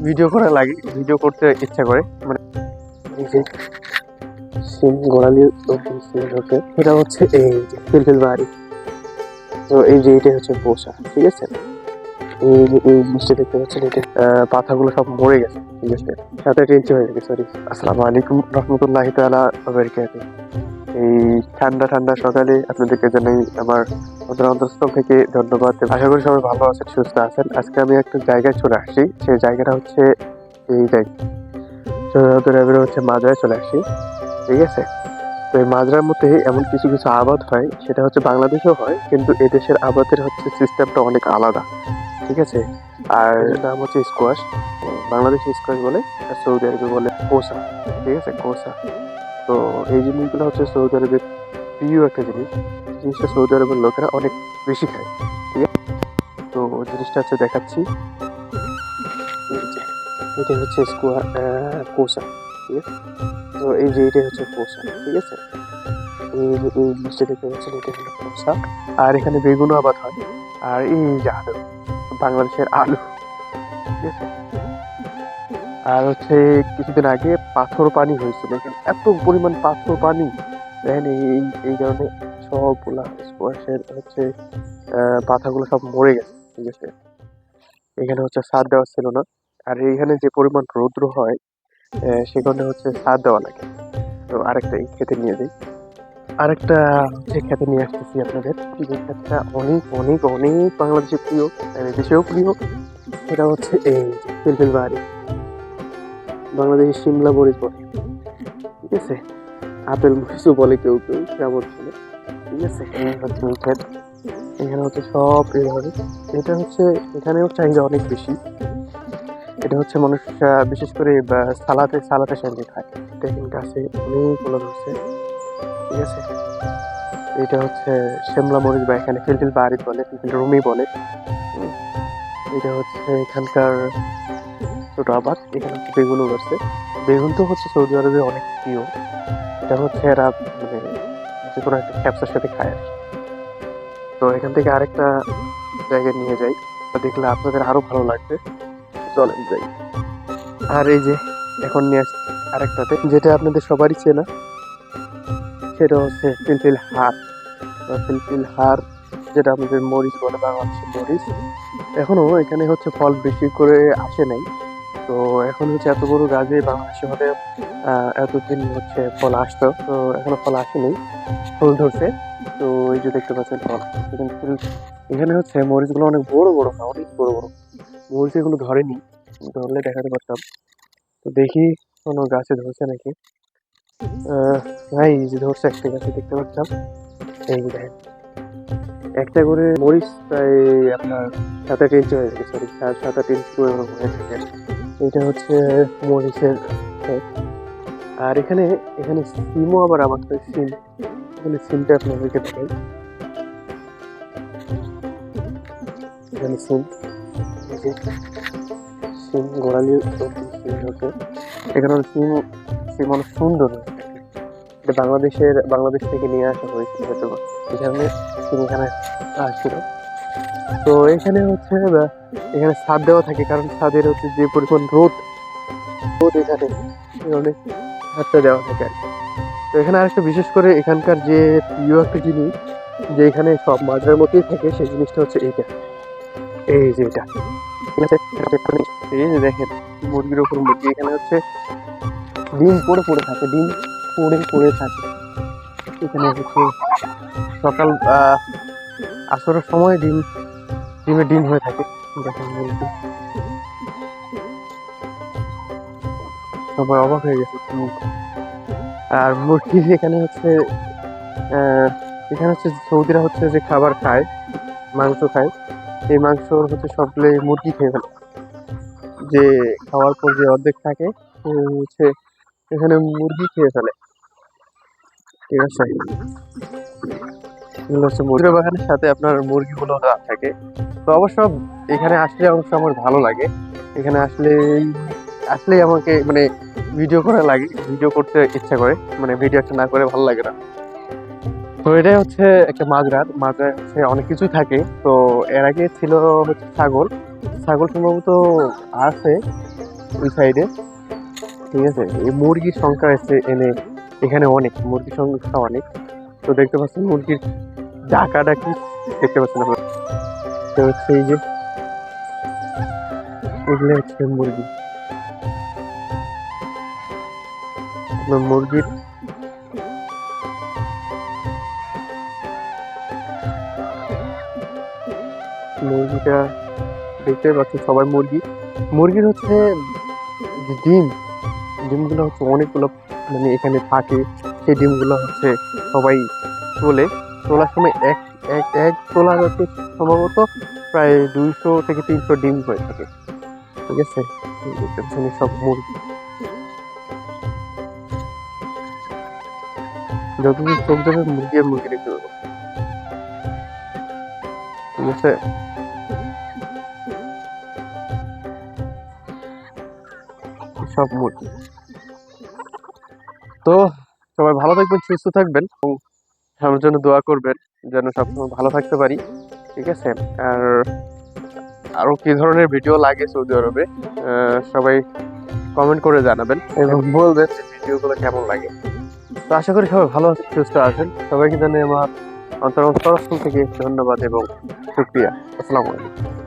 Video করা লাগে, video করতে ইচ্ছা করে। মানে এই যে সিম গোড়ালি সিম ঢোকে, এটা হচ্ছে এই যে ফিলফিল বাড়ি। তো এই যে এটা হচ্ছে পোষা, ঠিক আছে। এই যে এই জিনিসটা দেখতে পাচ্ছেন, এটা পাতাগুলো সব মরে গেছে, ঠিক আছে, সাথে টেনচে হয়ে গেছে। সরি। আসসালামু আলাইকুম রহমতুল্লাহি তাআলা ওয়া বারাকাতুহু। এই ঠান্ডা ঠান্ডা সকালে আপনাদেরকে জানাই আমার অন্তরস্থল থেকে ধন্যবাদ। আশা করি সবাই ভালো আছেন, সুস্থ আছেন। আজকে আমি একটা জায়গায় চলে আসছি, সেই জায়গাটা হচ্ছে এই জায়গা হচ্ছে মাজায় চলে আসছি, ঠিক আছে। তো এই মাজরার মধ্যে এমন কিছু কিছু আবাদ হয়, সেটা হচ্ছে বাংলাদেশেও হয়, কিন্তু এদেশের আবাদের হচ্ছে সিস্টেমটা অনেক আলাদা, ঠিক আছে। আর এর নাম হচ্ছে স্কোয়াশ, বাংলাদেশে স্কোয়াশ বলে, আর সৌদি আরবে বলে কোসা, ঠিক আছে, কোসা। তো এই জিনিসগুলো হচ্ছে সৌদি আরবের প্রিয় একটা জিনিস। জিনিসটা সৌদি আরবের লোকেরা অনেক বেশি খায়, ঠিক আছে। তো জিনিসটা হচ্ছে দেখাচ্ছি, এই যে এটা হচ্ছে কোসা, ঠিক আছে। তো এই যে এটা হচ্ছে কোসা, ঠিক আছে। এই যে এই জিনিসটা দেখতে পাচ্ছেন, এটা হলো কোসা। আর এখানে বেগুনও আবাদ হয়। আর এই যে আলু, বাংলাদেশের আলু, ঠিক আছে। আর হচ্ছে কিছুদিন আগে পাথর পানি হয়েছিল এখানে, এত পরিমাণ পাথর পানি, দেখেন এই এই কারণে সবগুলা স্কোয়াশের হচ্ছে পাতাগুলো সব মরে গেছে, ঠিক আছে। এখানে হচ্ছে সার দেওয়া ছিল না। আর এইখানে যে পরিমাণ রৌদ্র হয়, সে কারণে হচ্ছে সার দেওয়া লাগে। তো আরেকটা এই খেতে নিয়ে যাই, আরেকটা যে খেতে নিয়ে আসতেছি আপনাদের, যে খেতটা অনেক অনেক অনেক বাংলাদেশের প্রিয়, দেশেও প্রিয়। সেটা হচ্ছে এই যে ফিলফিল বাড়ি, বাংলাদেশের সিমলা মরিচ বলে, ঠিক আছে। আপেল মরিচও বলে কেউ কেউ, কেমন ছিল, ঠিক আছে। এই হচ্ছে ওই ক্ষেত, এখানে হচ্ছে সব এইভাবে। এটা হচ্ছে এখানেও চাহিদা অনেক বেশি। এটা হচ্ছে মানুষ বিশেষ করে সালাতের সঙ্গে খায়। দেখেন গাছে অনেকগুলো ধরছে, ঠিক আছে। এটা হচ্ছে শিমলা মরিচ, বা এখানে ফিলফিল বাড়ি বলে, ফিলফিল রুমি বলে। হুম, এটা হচ্ছে এখানকার ছোট আবাদ। এখানে হচ্ছে বেগুনও ধরছে। বেগুন তো হচ্ছে সৌদি আরবে অনেক প্রিয়। এটা হচ্ছে এরা মানে যে কোনো একটা ক্যাপসার সাথে খায় আর কি। তো এখান থেকে আরেকটা জায়গায় নিয়ে যাই, দেখলে আপনাদের আরো ভালো লাগবে। চলেন যাই। আর এই যে এখন নিয়ে আসছি আরেকটাতে, যেটা আপনাদের সবারই চেনা, সেটা হচ্ছে ফিলফিল হার বা ফিলফিল হার, যেটা আমাদের মরিচ বলে, বাংলাদেশের মরিচ। এখনো এখানে হচ্ছে ফল বেশি করে আসে নাই। তো এখন হচ্ছে এত বড় গাছে বাংলাদেশে হলে এতদিন হচ্ছে ফল আসতো, তো এখনো ফল আসেনি, ফুল ধরছে। তো এই যে দেখতে পাচ্ছেন ফল, এখানে হচ্ছে মরিচগুলো অনেক বড় বড়, না অনেক বড় বড় মরিচ, এগুলো ধরেনি, ধরলে দেখাতে পারতাম। তো দেখি কোনো গাছে ধরছে নাকি। ভাই এই যে ধরছে একটা গাছে, দেখতে পাচ্ছিলাম। এই যে দেখেন, একটা করে মরিচ প্রায় আপনার 7-8 ইঞ্চি হয়ে গেছে, সরি 7-8 ইঞ্চি করে হয়ে থাকে। এটা হচ্ছে মরিচের ক্ষেত। আর এখানে এখানে সিমও আবার আবাদ হয়, সিম। এখানে সিমটা আপনাদেরকে দেখাই, এখানে সিম, এই যে সিম গোড়ালি সিম হচ্ছে, এখানে সিম, সিম অনেক সুন্দর হয়ে থাকে। এটা বাংলাদেশ থেকে নিয়ে আসা হয়েছিল হয়তো বা, এখানে সিম এখানে আসছিল। তো এখানে হচ্ছে এখানে ছাদ দেওয়া থাকে, কারণ ছাদের হচ্ছে যে পরিমাণ রোদ, রোদ এখানে, এই কারণে ছাদটা দেওয়া থাকে আর কি। তো এখানে আরেকটা বিশেষ করে এখানকার যে প্রিয় একটা জিনিস, যে এখানে সব মাঝের মধ্যেই থাকে, সেই জিনিসটা হচ্ছে এইটা, এই যে এটা, ঠিক আছে। এই যে দেখেন মুরগির ওপর মুরগি, এখানে হচ্ছে ডিম পড়ে পড়ে থাকে, ডিম পড়ে পড়ে থাকে। এখানে হচ্ছে সকাল আসরের সময় ডিমের ডিম হয়ে থাকে। দেখেন মুরগি, সবাই অবাক হয়ে গেছে কি। আর মুরগি এখানে হচ্ছে আহ, এখানে হচ্ছে সৌদিরা হচ্ছে যে খাবার খায়, মাংস খায়, এই মাংসর হচ্ছে সবগুলো মুরগি খেয়ে ফেলে। যে খাওয়ার পর যে অর্ধেক থাকে, হচ্ছে এখানে মুরগি খেয়ে ফেলে, ঠিক আছে। এগুলো হচ্ছে মুরগির বাগানের সাথে আপনার মুরগিগুলো দেওয়া থাকে। তো অবশ্য এখানে আসলে অবশ্য আমার ভালো লাগে। এখানে আসলেই আমাকে মানে ভিডিও করা লাগে, ভিডিও করতে ইচ্ছা করে, মানে ভিডিও একটা না করে ভালো লাগে না। তো এটাই হচ্ছে একটা মাঝরার হচ্ছে অনেক কিছুই থাকে। তো এর আগে ছিল হচ্ছে ছাগল, ছাগল সম্ভবত আছে, ওই সাইডে। ঠিক আছে, এই মুরগির সংখ্যা এখানে অনেক, মুরগির সংখ্যা অনেক। তো দেখতে পাচ্ছেন মুরগির ডাকাডাকি দেখতে পাচ্ছেন আপনারা। তো হচ্ছে এই যে এগুলো হচ্ছে মুরগি, মুরগির মুরগিটা দেখতে পাচ্ছেন সবাই। মুরগির হচ্ছে যে ডিমগুলো হচ্ছে অনেকগুলো, মানে এখানে থাকে। সেই ডিমগুলো হচ্ছে সবাই তোলার সময় এক এক এক তোলা হচ্ছে সম্ভবত প্রায় 200 থেকে 300 ডিম হয়ে থাকে। ঠিক আছে, দেখতে পাচ্ছেন এই সব মুরগি, যতদূর চোখ যাবে মুরগি আর মুরগি দেখতে পাবো। ঠিক আছে, সব মুরগি। তো সবাই ভালো থাকবেন, সুস্থ থাকবেন এবং আমার জন্য দোয়া করবেন যেন সবসময় ভালো থাকতে পারি। ঠিক আছে, আর আরো কি ধরনের ভিডিও লাগে সৌদি আরবে সবাই কমেন্ট করে জানাবেন এবং বলবেন যে ভিডিওগুলো কেমন লাগে। তো আশা করি সবাই ভালো আছেন, সুস্থ আছেন। সবাইকে জানাই আমার অন্তরস্থল থেকে ধন্যবাদ এবং শুকরিয়া। আসসালামু আলাইকুম।